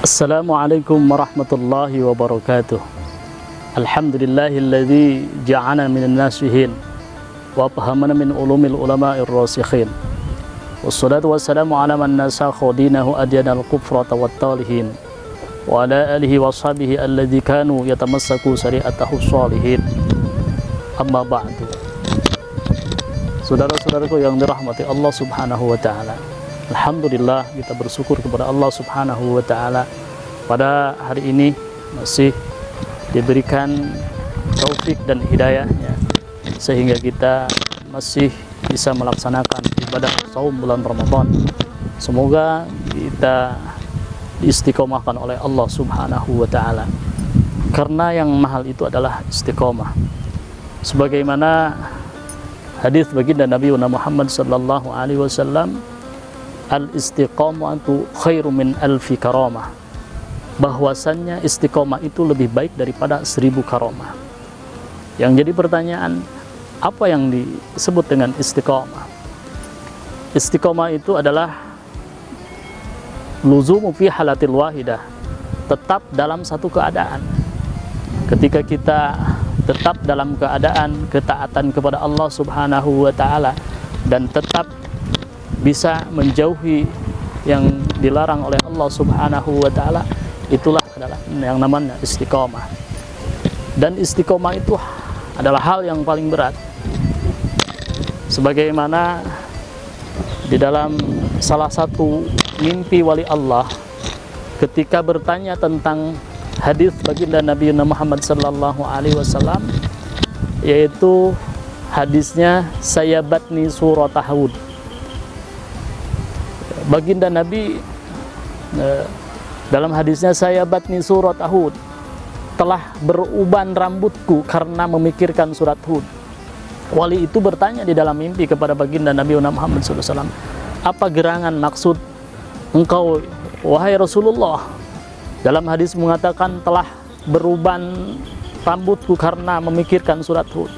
Assalamualaikum warahmatullahi wabarakatuh. Alhamdulillahilladzi ja'ana minan nasihin wa fahamana min ulumil ulama'ir rasikhin. Wassalatu wassalamu ala man nasakha dinahu adyanal kufrata wat talihin wa ala alihi wa sahbihi alladzi kanu yatamassaku syari'atahu sholihin. Amma ba'du. Saudara-saudaraku yang dirahmati Allah Subhanahu wa taala. Alhamdulillah, kita bersyukur kepada Allah Subhanahu wa taala pada hari ini masih diberikan taufik dan hidayahnya sehingga kita masih bisa melaksanakan ibadah saum bulan Ramadan. Semoga kita diistiqomahkan oleh Allah Subhanahu wa taala. Karena yang mahal itu adalah istiqomah. Sebagaimana hadis baginda Nabi Muhammad sallallahu alaihi wasallam, al-istiqamatu khairu min alfi karamah, bahwasannya istiqomah itu lebih baik daripada 1000 karamah. Yang jadi pertanyaan, apa yang disebut dengan istiqomah? Istiqomah itu adalah luzumu fi halatil wahidah, tetap dalam satu keadaan. Ketika kita tetap dalam keadaan ketaatan kepada Allah Subhanahu wa taala dan tetap bisa menjauhi yang dilarang oleh Allah Subhanahu wa taala, itulah adalah yang namanya istiqomah. Dan istiqomah itu adalah hal yang paling berat. Sebagaimana di dalam salah satu mimpi wali Allah ketika bertanya tentang hadis baginda Nabi Muhammad sallallahu alaihi wasallam, yaitu hadisnya sayabatni surat Hud. Baginda Nabi dalam hadisnya sayabatni surat Hud, telah beruban rambutku karena memikirkan surat Hud. Wali itu bertanya di dalam mimpi kepada baginda Nabi Muhammad SAW, apa gerangan maksud engkau wahai Rasulullah? Dalam hadis mengatakan telah beruban rambutku karena memikirkan surat Hud.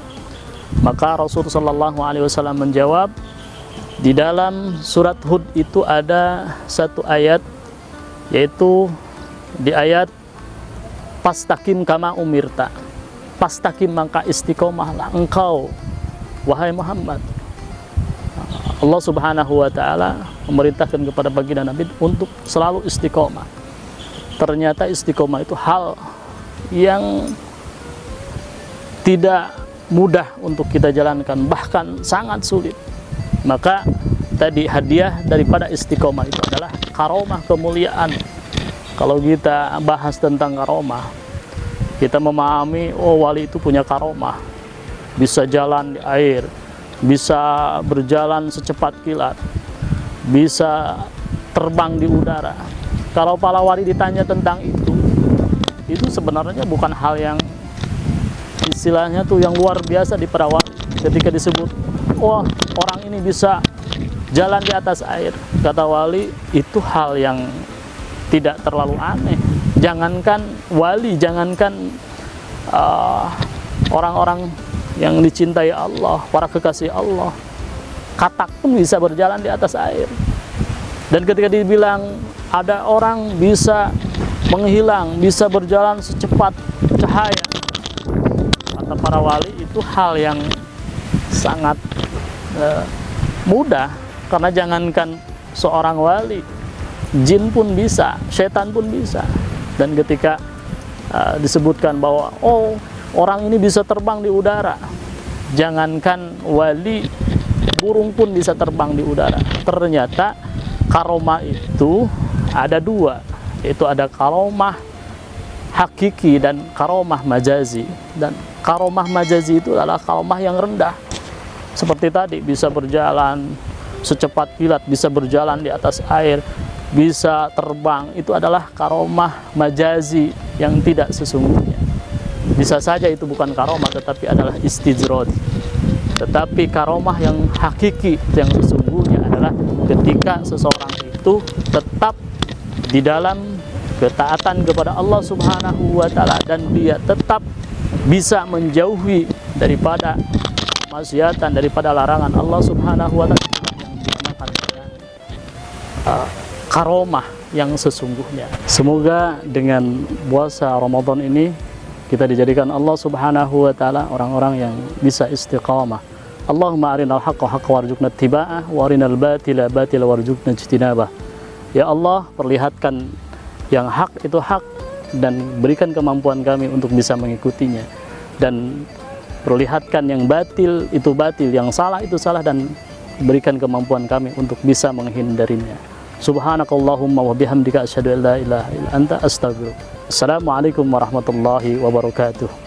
Maka Rasulullah SAW menjawab, di dalam surat Hud itu ada satu ayat, yaitu di ayat pastaqim kama umirta, pastaqim maka istiqomahlah engkau wahai Muhammad. Allah Subhanahu wa taala memerintahkan kepada baginda Nabi untuk selalu istiqomah. Ternyata istiqomah itu hal yang tidak mudah untuk kita jalankan, bahkan sangat sulit. Maka tadi hadiah daripada istiqomah itu adalah karomah, kemuliaan. Kalau kita bahas tentang karomah, kita memahami, oh wali itu punya karomah, bisa jalan di air, bisa berjalan secepat kilat, bisa terbang di udara. Kalau para wali ditanya tentang itu sebenarnya bukan hal yang istilahnya tuh yang luar biasa di para wali. Ketika disebut, oh orang ini bisa jalan di atas air, kata wali, itu hal yang tidak terlalu aneh. Jangankan wali, jangankan orang-orang yang dicintai Allah, para kekasih Allah, katak pun bisa berjalan di atas air. Dan ketika dibilang ada orang bisa menghilang, bisa berjalan secepat cahaya, kata para wali, itu hal yang sangat mudah. Karena jangankan seorang wali, jin pun bisa, setan pun bisa. Dan ketika disebutkan bahwa oh orang ini bisa terbang di udara, jangankan wali, burung pun bisa terbang di udara. Ternyata karomah itu ada dua, yaitu ada karomah hakiki dan karomah majazi. Dan karomah majazi itu adalah karomah yang rendah, seperti tadi bisa berjalan secepat kilat, bisa berjalan di atas air, bisa terbang. Itu adalah karomah majazi yang tidak sesungguhnya. Bisa saja itu bukan karomah, tetapi adalah istijrod. Tetapi karomah yang hakiki, yang sesungguhnya adalah ketika seseorang itu tetap di dalam ketaatan kepada Allah Subhanahu wa taala dan dia tetap bisa menjauhi daripada maksiatan, daripada larangan Allah Subhanahu wa taala, yang dinamakan karomah yang sesungguhnya. Semoga dengan puasa Ramadan ini kita dijadikan Allah Subhanahu wa taala orang-orang yang bisa istiqamah. Allahumma arinal haqqa haqqa warzuqna ittiba'ah wa arinal batila batila warzuqna ijtinabah. Ya Allah, perlihatkan yang hak itu hak dan berikan kemampuan kami untuk bisa mengikutinya, dan perlihatkan yang batil itu batil, yang salah itu salah, dan berikan kemampuan kami untuk bisa menghindarinya. Subhanakallahumma wa bihamdika asyhadu an la ilaha illa anta astaghfiruka. Assalamualaikum warahmatullahi wabarakatuh.